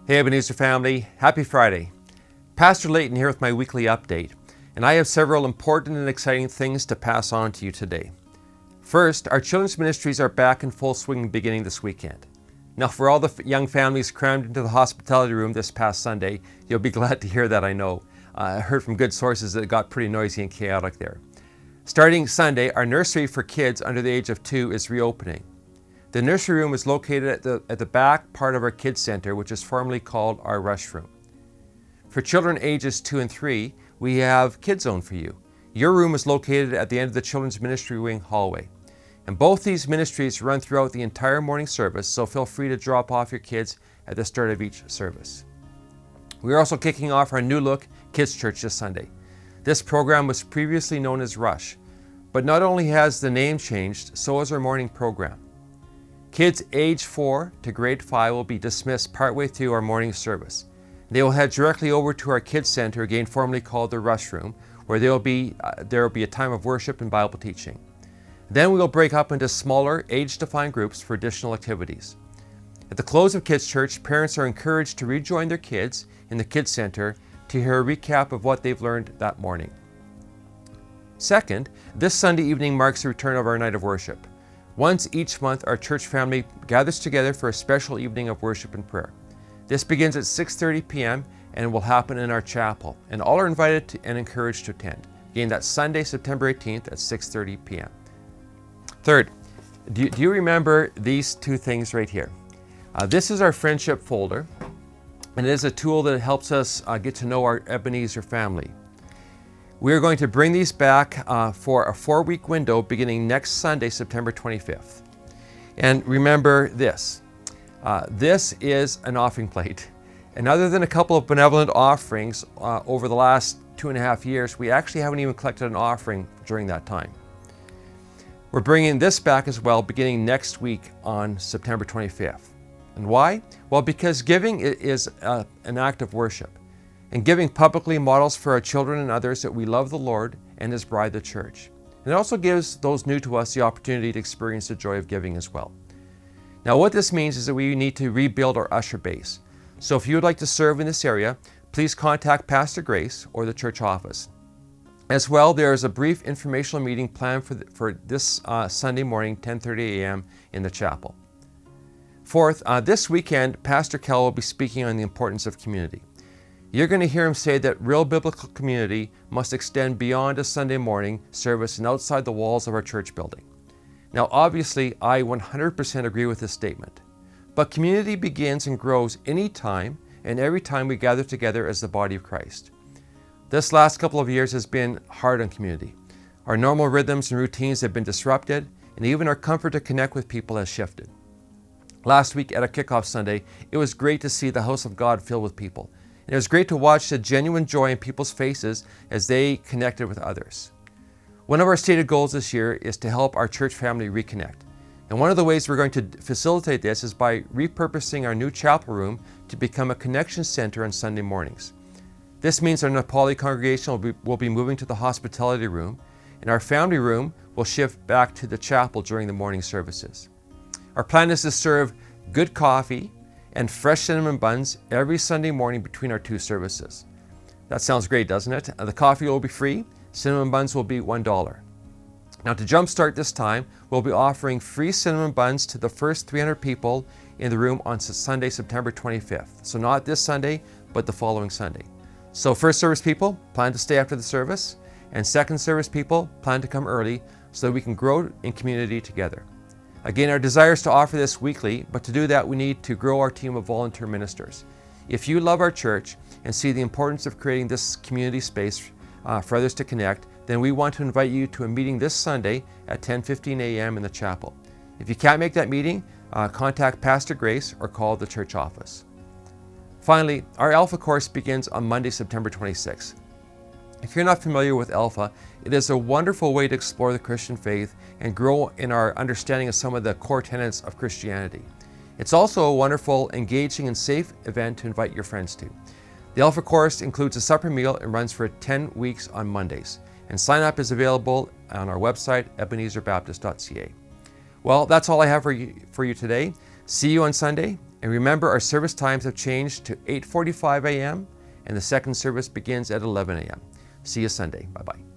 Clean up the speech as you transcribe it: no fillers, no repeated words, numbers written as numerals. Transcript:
Hey Ebenezer family, happy Friday. Pastor Leyton here with my weekly update, and I have several important and exciting things to pass on to you today. First, our children's ministries are back in full swing beginning this weekend. Now for all the young families crammed into the hospitality room this past Sunday, you'll be glad to hear that, I know. I heard from good sources that it got pretty noisy and chaotic there. Starting Sunday, our nursery for kids under the age of 2 is reopening. The nursery room is located at the back part of our kids center, which is formerly called our rush room. For children ages 2 and 3, we have Kids Zone for you. Your room is located at the end of the children's ministry wing hallway. And both these ministries run throughout the entire morning service, so feel free to drop off your kids at the start of each service. We are also kicking off our new look Kids Church this Sunday. This program was previously known as Rush, but not only has the name changed, so has our morning program. Kids age 4 to grade 5 will be dismissed partway through our morning service. They will head directly over to our Kids Center, again formerly called the Rush Room, where there will be a time of worship and Bible teaching. Then we will break up into smaller, age-defined groups for additional activities. At the close of Kids Church, parents are encouraged to rejoin their kids in the Kids Center to hear a recap of what they've learned that morning. Second, this Sunday evening marks the return of our night of worship. Once each month, our church family gathers together for a special evening of worship and prayer. This begins at 6:30 p.m. and will happen in our chapel, and all are invited and encouraged to attend. Again, that's Sunday, September 18th at 6:30 p.m. Third, do you remember these two things right here? This is our friendship folder, and it is a tool that helps us get to know our Ebenezer family. We are going to bring these back for a 4-week window beginning next Sunday, September 25th. And remember this. This is an offering plate. And other than a couple of benevolent offerings over the last 2.5 years, we actually haven't even collected an offering during that time. We're bringing this back as well beginning next week on September 25th. And why? Well, because giving is an act of worship. And giving publicly models for our children and others that we love the Lord and His bride, the church. And it also gives those new to us the opportunity to experience the joy of giving as well. Now what this means is that we need to rebuild our usher base. So if you would like to serve in this area, please contact Pastor Grace or the church office. As well, there is a brief informational meeting planned for this Sunday morning, 10:30 a.m. in the chapel. Fourth, this weekend, Pastor Kell will be speaking on the importance of community. You're going to hear him say that real biblical community must extend beyond a Sunday morning service and outside the walls of our church building. Now, obviously, I 100% agree with this statement. But community begins and grows anytime and every time we gather together as the body of Christ. This last couple of years has been hard on community. Our normal rhythms and routines have been disrupted, and even our comfort to connect with people has shifted. Last week at a kickoff Sunday, it was great to see the house of God filled with people. And it was great to watch the genuine joy in people's faces as they connected with others. One of our stated goals this year is to help our church family reconnect. And one of the ways we're going to facilitate this is by repurposing our new chapel room to become a connection center on Sunday mornings. This means our Nepali congregation will be moving to the hospitality room, and our family room will shift back to the chapel during the morning services. Our plan is to serve good coffee and fresh cinnamon buns every Sunday morning between our 2 services. That sounds great, doesn't it? The coffee will be free, cinnamon buns will be $1. Now to jumpstart this time, we'll be offering free cinnamon buns to the first 300 people in the room on Sunday, September 25th. So not this Sunday, but the following Sunday. So first service people, plan to stay after the service, and second service people, plan to come early so that we can grow in community together. Again, our desire is to offer this weekly, but to do that we need to grow our team of volunteer ministers. If you love our church and see the importance of creating this community space for others to connect, then we want to invite you to a meeting this Sunday at 10:15 a.m. in the chapel. If you can't make that meeting, contact Pastor Grace or call the church office. Finally, our Alpha course begins on Monday, September 26th. If you're not familiar with Alpha, it is a wonderful way to explore the Christian faith and grow in our understanding of some of the core tenets of Christianity. It's also a wonderful, engaging, and safe event to invite your friends to. The Alpha course includes a supper meal and runs for 10 weeks on Mondays. And sign up is available on our website, ebenezerbaptist.ca. Well, that's all I have for you today. See you on Sunday, And remember, our service times have changed to 8:45 a.m. and the second service begins at 11 a.m. See you Sunday. Bye-bye.